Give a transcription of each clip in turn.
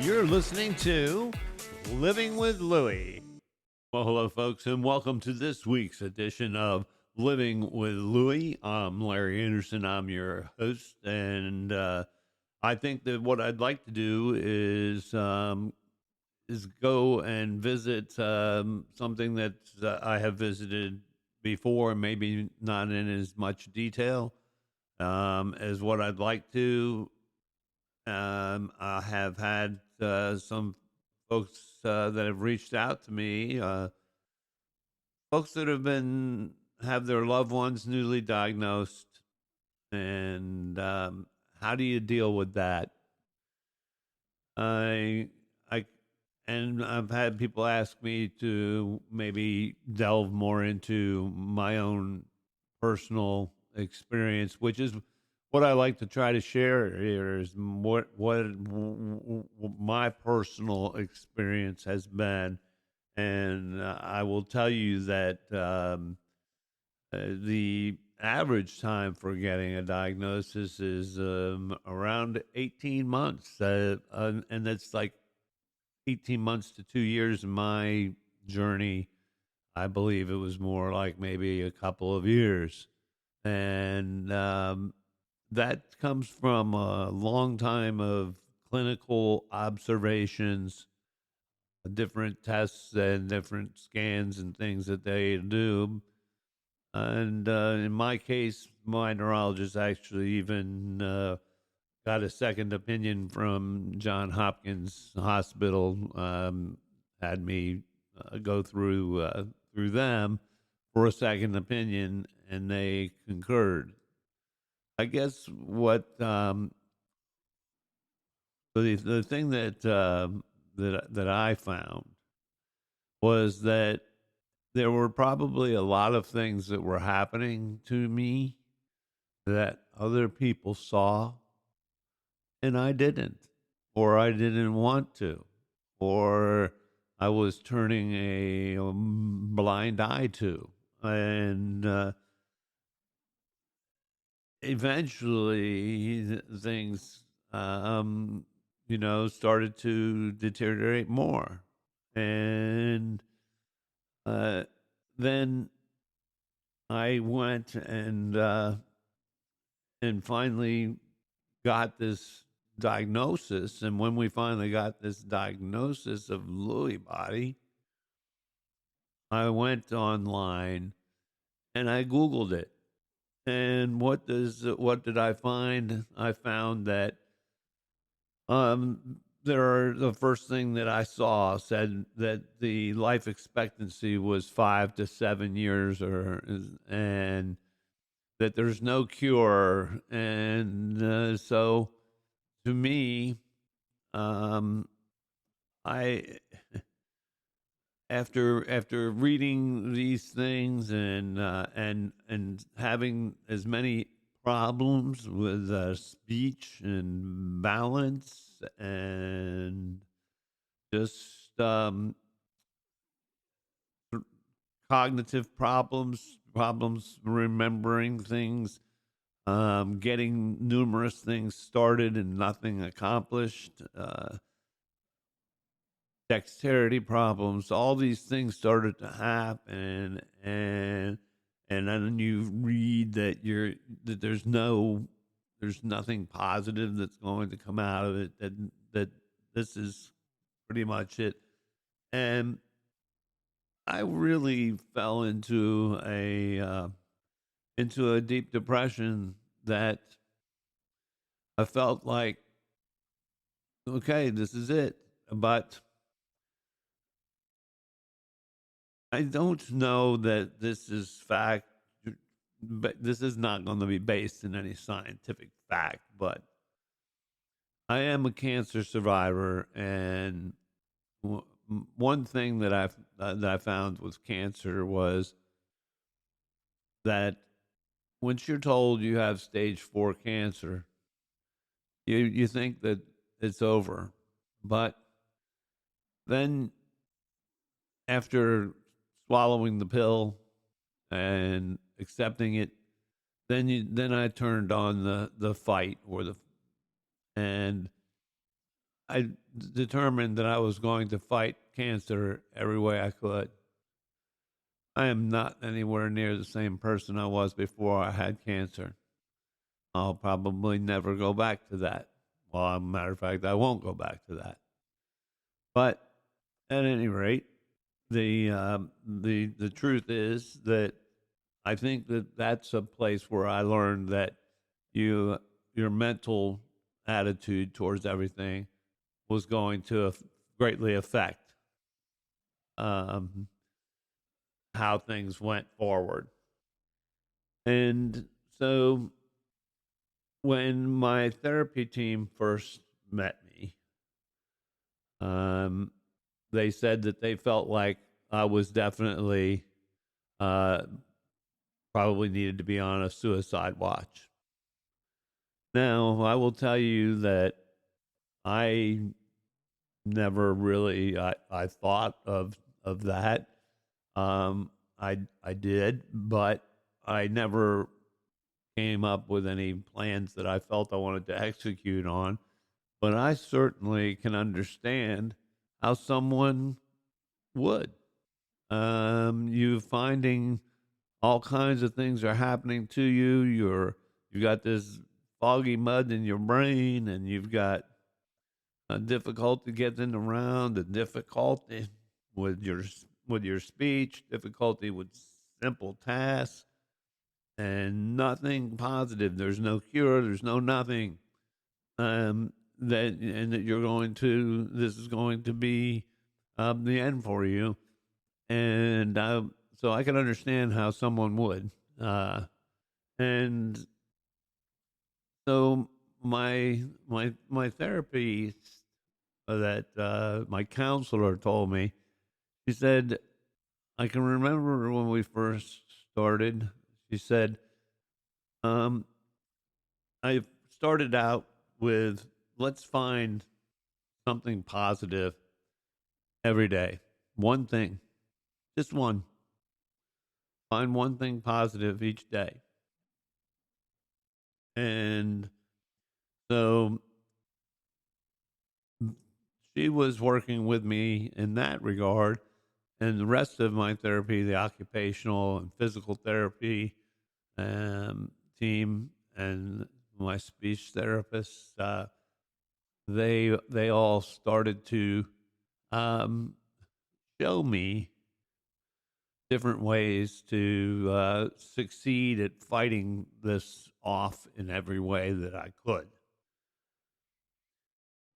You're listening to Living with Louie. Well, hello, folks, and welcome to this week's edition of Living with Louie. I'm Larry Anderson. I'm your host, and I think that what I'd like to do is go and visit something that I have visited before, maybe not in as much detail as what I'd like to. I have had some folks that have reached out to me, folks that have their loved ones newly diagnosed, and how do you deal with that? I, I, and I've had people ask me to maybe delve more into my own personal experience, which is what I like to try to share here is what my personal experience has been, and I will tell you that the average time for getting a diagnosis is around 18 months, and that's like 18 months to 2 years in my journey. I believe it was more like maybe a couple of years. And that comes from a long time of clinical observations, different tests and different scans and things that they do. And in my case, my neurologist actually even got a second opinion from John Hopkins Hospital. Had me go through them for a second opinion, and they concurred. I guess what the thing that I found was that there were probably a lot of things that were happening to me that other people saw and I didn't, or I didn't want to, or I was turning a blind eye to. And eventually things, started to deteriorate more. And uh, then I went and finally got this diagnosis. And when we finally got this diagnosis of Lewy body, I went online and I Googled it. And what did I find? I found that the first thing that I saw said that the life expectancy was 5 to 7 years, and that there's no cure. And so, to me, um, I after reading these things and having as many problems with speech and balance and just cognitive problems remembering things, getting numerous things started and nothing accomplished, dexterity problems, all these things started to happen, and then you read that there's nothing positive that's going to come out of it, that this is pretty much it. And I really fell into a deep depression that I felt like, okay, this is it. But I don't know that this is fact, but this is not going to be based in any scientific fact. But I am a cancer survivor, and one thing that I found with cancer was that once you're told you have stage 4 cancer, you think that it's over, but then after swallowing the pill and accepting it, then I turned on the fight, and I determined that I was going to fight cancer every way I could. I am not anywhere near the same person I was before I had cancer. I'll probably never go back to that. Well, as a matter of fact, I won't go back to that. But at any rate, the truth is that I think that that's a place where I learned that you your mental attitude towards everything was going to greatly affect um, how things went forward. And so when my therapy team first met me, um, they said that they felt like I was definitely uh, probably needed to be on a suicide watch. Now, I will tell you that I never really I thought of that. I did, but I never came up with any plans that I felt I wanted to execute on. But I certainly can understand how someone would. You finding all kinds of things are happening to you. You got this foggy mud in your brain, and you've got a difficulty getting around, a difficulty with your speech, difficulty with simple tasks, and nothing positive. There's no cure. There's no nothing. That and that you're going to. This is going to be the end for you, and so I can understand how someone would. And so my therapy that my counselor told me, she said, I can remember when we first started. She said, um, I started out with let's find something positive every day. One thing, just one. Find one thing positive each day. And so she was working with me in that regard. And the rest of my therapy, the occupational and physical therapy team, and my speech therapists, they all started to um, show me different ways to succeed at fighting this off in every way that I could.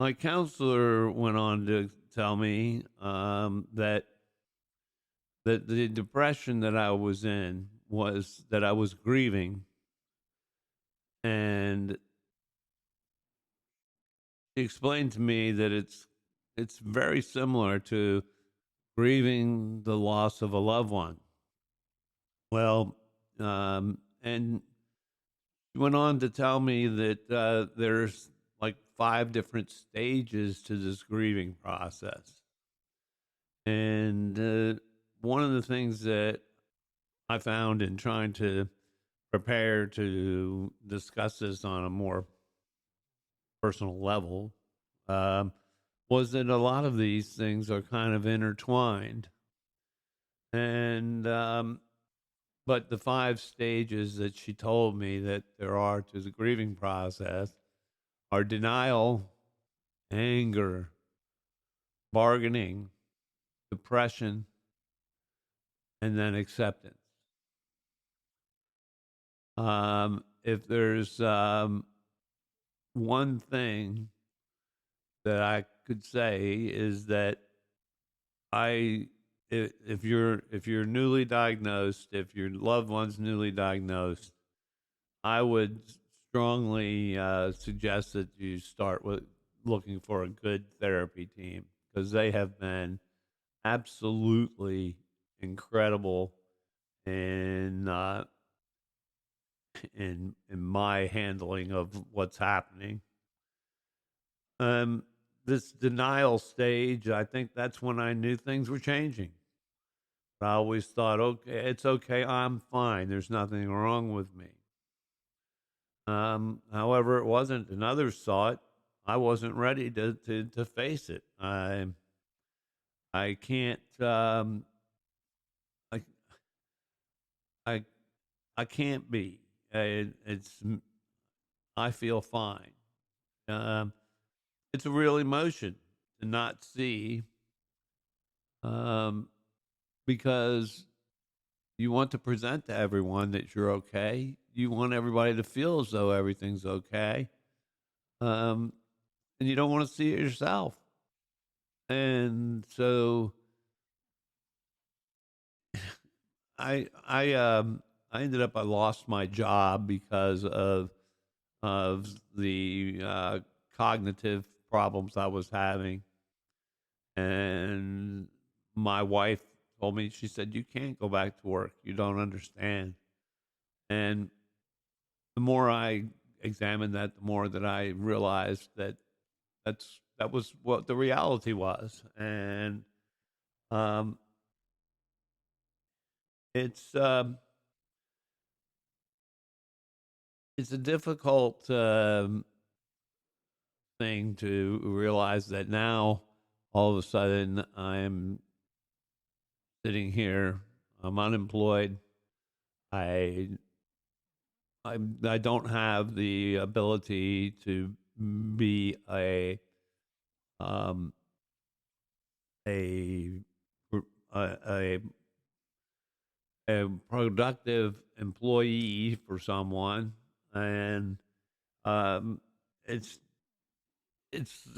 My counselor went on to tell me that the depression that I was in was that I was grieving, and she explained to me that it's very similar to grieving the loss of a loved one. Well, and she went on to tell me that there's like 5 different stages to this grieving process. And one of the things that I found in trying to prepare to discuss this on a more personal level um, was that a lot of these things are kind of intertwined. And, but the 5 stages that she told me that there are to the grieving process are denial, anger, bargaining, depression, and then acceptance. If there's one thing that I could say is that I, if you're newly diagnosed, if your loved one's newly diagnosed, I would strongly suggest that you start with looking for a good therapy team because they have been absolutely incredible in in my handling of what's happening. Um, this denial stage, I think that's when I knew things were changing. I always thought, okay, it's okay, I'm fine. There's nothing wrong with me. However, it wasn't, and others saw it. I wasn't ready to face it. I can't I I I can't be. It's I feel fine. Um, it's a real emotion to not see, um, because you want to present to everyone that you're okay. You want everybody to feel as though everything's okay, um, and you don't want to see it yourself. And so I ended up I lost my job because of the cognitive problems I was having. And my wife told me, she said, "You can't go back to work. You don't understand." And the more I examined that, the more that I realized that that was what the reality was. And um, it's um, it's a difficult thing to realize that now all of a sudden I'm sitting here, I'm unemployed. I I don't have the ability to be um a a a productive employee for someone. And um it's it's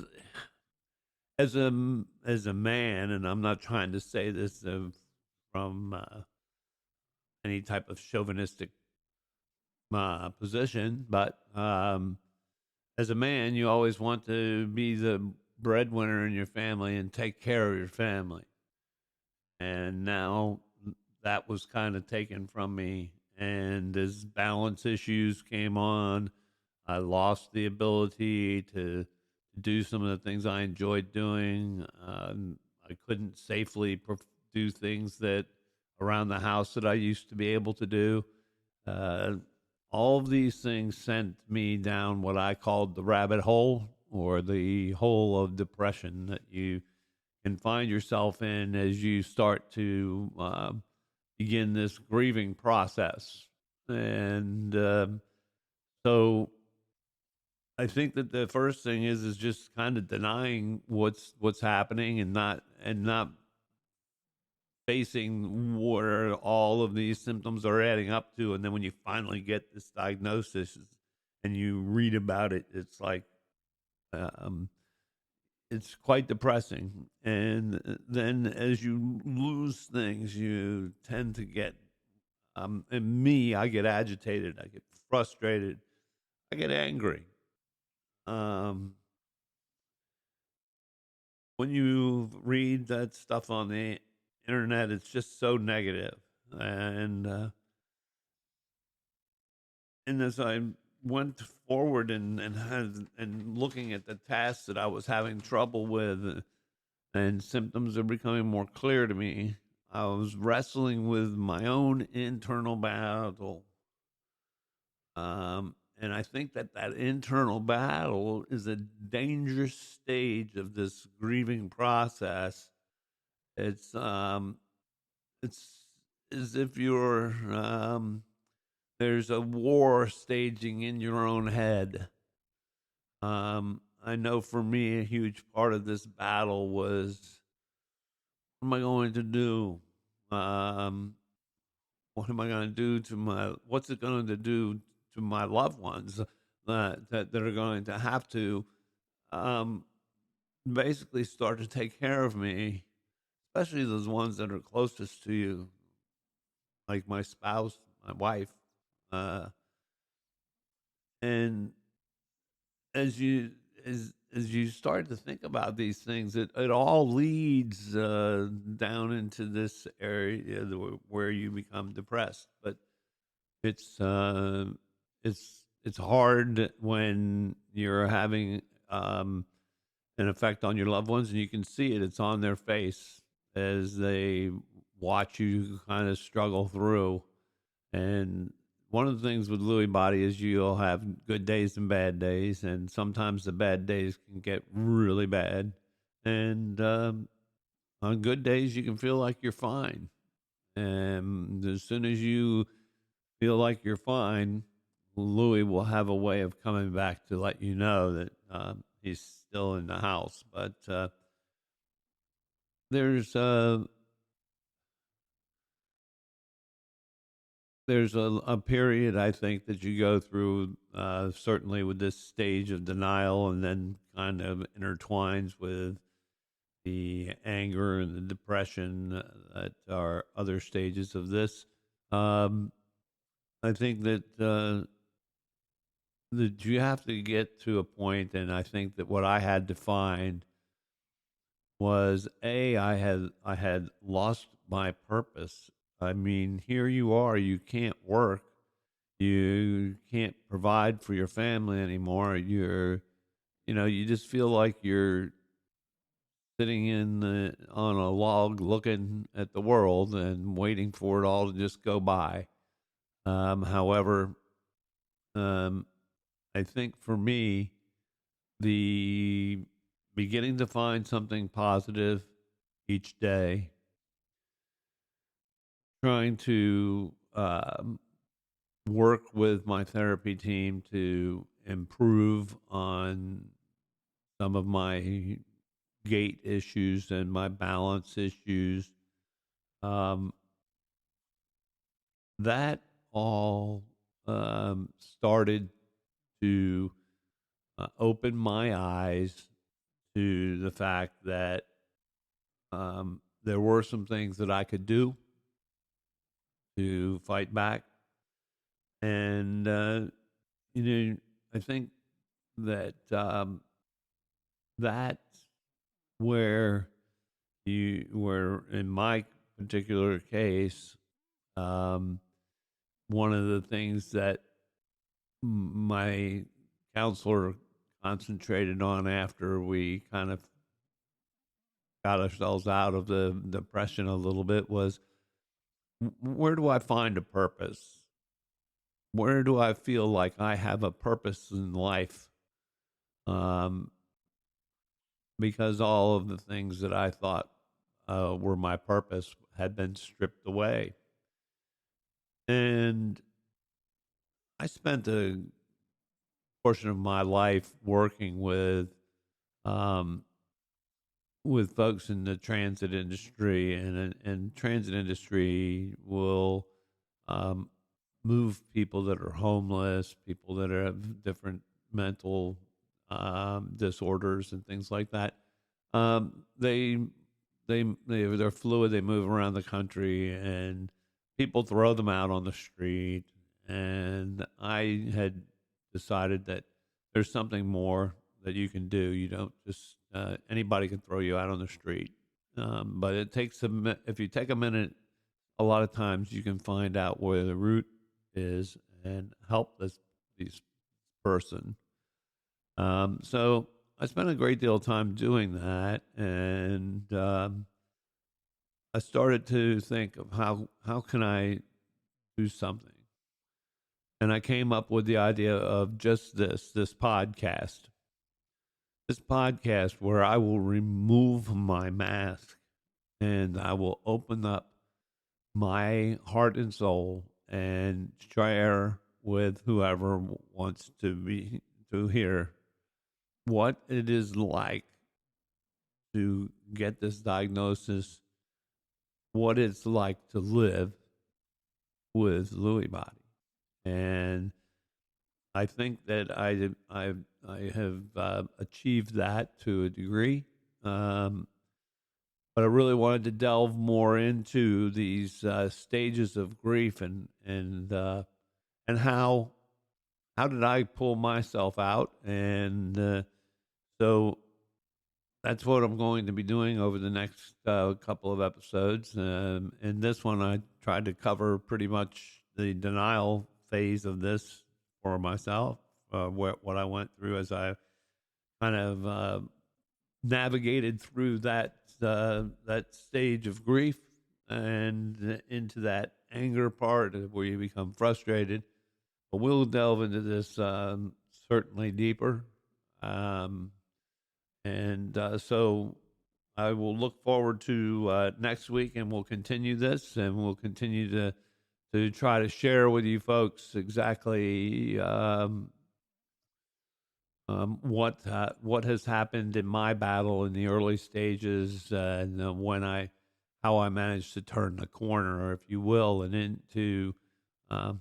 as a man, and I'm not trying to say this from any type of chauvinistic position, but as a man, you always want to be the breadwinner in your family and take care of your family. And now that was kind of taken from me. And as balance issues came on, I lost the ability to do some of the things I enjoyed doing. I couldn't safely do things that around the house that I used to be able to do. Uh, all of these things sent me down what I called the rabbit hole, or the hole of depression that you can find yourself in as you start to begin this grieving process. And so I think that the first thing is just kind of denying what's happening, and not facing where all of these symptoms are adding up to. And then when you finally get this diagnosis and you read about it, it's like um, it's quite depressing. And then as you lose things, you tend to get, and me, I get agitated, I get frustrated, I get angry. Um, when you read that stuff on the internet, it's just so negative. And as I went forward and looking at the tasks that I was having trouble with, and symptoms are becoming more clear to me, I was wrestling with my own internal battle. And I think that internal battle is a dangerous stage of this grieving process. It's um, it's as if there's a war staging in your own head. I know for me, a huge part of this battle was, what am I going to do? Um, what am I going to do to what's it going to do to my loved ones that are going to have to um, basically start to take care of me, especially those ones that are closest to you, like my spouse, my wife. Uh, and as you as you start to think about these things, it all leads down into this area where you become depressed. But it's uh, it's hard when you're having an effect on your loved ones, and you can see it. It's on their face as they watch you kind of struggle through. And one of the things with Lewy body is you'll have good days and bad days, and sometimes the bad days can get really bad. And on good days, you can feel like you're fine. And as soon as you feel like you're fine, Louis will have a way of coming back to let you know that he's still in the house. But there's uh, there's a period I think that you go through, certainly with this stage of denial, and then kind of intertwines with the anger and the depression that are other stages of this. Um, I think that you have to get to a point, and I think that what I had to find was I had lost my purpose. I mean, here you are, you can't work, you can't provide for your family anymore. You just feel like you're sitting on a log looking at the world and waiting for it all to just go by. However, um, I think for me, the beginning to find something positive each day, trying to work with my therapy team to improve on some of my gait issues and my balance issues. Um, that all started to open my eyes to the fact that there were some things that I could do to fight back. And, I think that that's where where in my particular case, um, one of the things that my counselor concentrated on after we kind of got ourselves out of the depression a little bit was, where do I find a purpose? Where do I feel like I have a purpose in life? Um, because all of the things that I thought were my purpose had been stripped away. And I spent a portion of my life working um, with folks in the transit industry, and transit industry will um, move people that are homeless, people that have different mental disorders and things like that. They they're fluid. They move around the country, and people throw them out on the street. And I had decided that there's something more that you can do. You don't just anybody can throw you out on the street, but it takes if you take a minute. A lot of times you can find out where the root is and help this person. So I spent a great deal of time doing that, and I started to think of how can I do something, and I came up with the idea of just this podcast where I will remove my mask and I will open up my heart and soul and share with whoever wants to hear what it is like to get this diagnosis, what it's like to live with Lewy body. And I think that I have achieved that to a degree. But I really wanted to delve more into these stages of grief, and how did I pull myself out, and so that's what I'm going to be doing over the next couple of episodes. In this one, I tried to cover pretty much the denial phase of this for myself, what I went through as I kind of navigated through that stage of grief and into that anger part where you become frustrated. we'll delve into this certainly deeper. Um, and so I will look forward to next week, and we'll continue this, and we'll continue to try to share with you folks exactly what has happened in my battle in the early stages, and how I managed to turn the corner, if you will, and into um,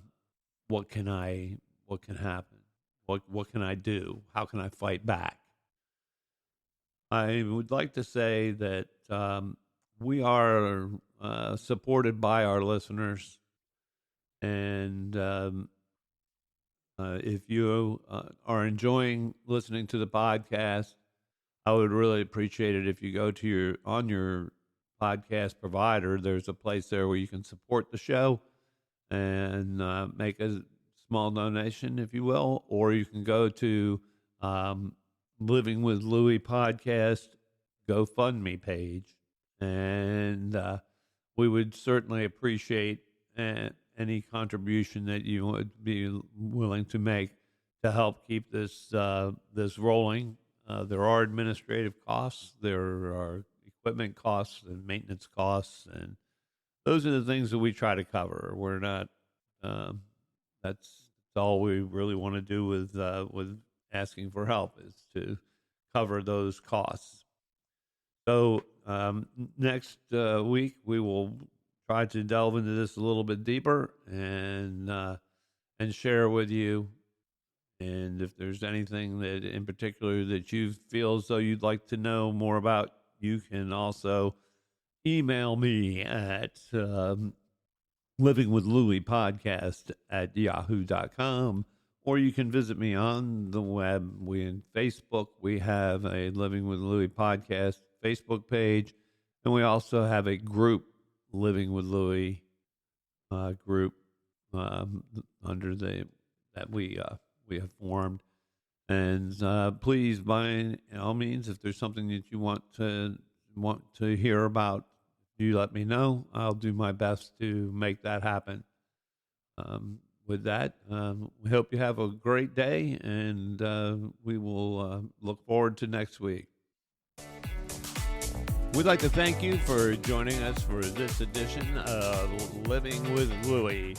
what can happen, what can I do, how can I fight back. I would like to say that we are supported by our listeners, and if you are enjoying listening to the podcast, I would really appreciate it if you go to your podcast provider. There's a place there where you can support the show and make a small donation, if you will, or you can go to um, Living with Louie podcast GoFundMe page, and we would certainly appreciate any contribution that you would be willing to make to help keep this rolling. There are administrative costs, there are equipment costs and maintenance costs, and those are the things that we try to cover. We're not. That's all we really want to do with asking for help, is to cover those costs. So next week we will try to delve into this a little bit deeper and share with you. And if there's anything that in particular that you feel as though you'd like to know more about, you can also email me at Living with Louie podcast at yahoo.com, or you can visit me on the web. In Facebook, we have a Living with Louie podcast Facebook page, and we also have a group, Living with Louie group, under that we have formed. And please, by all means, if there's something that you want to hear about, you let me know. I'll do my best to make that happen. With that, we hope you have a great day, and we will look forward to next week. We'd like to thank you for joining us for this edition of Living with Louie.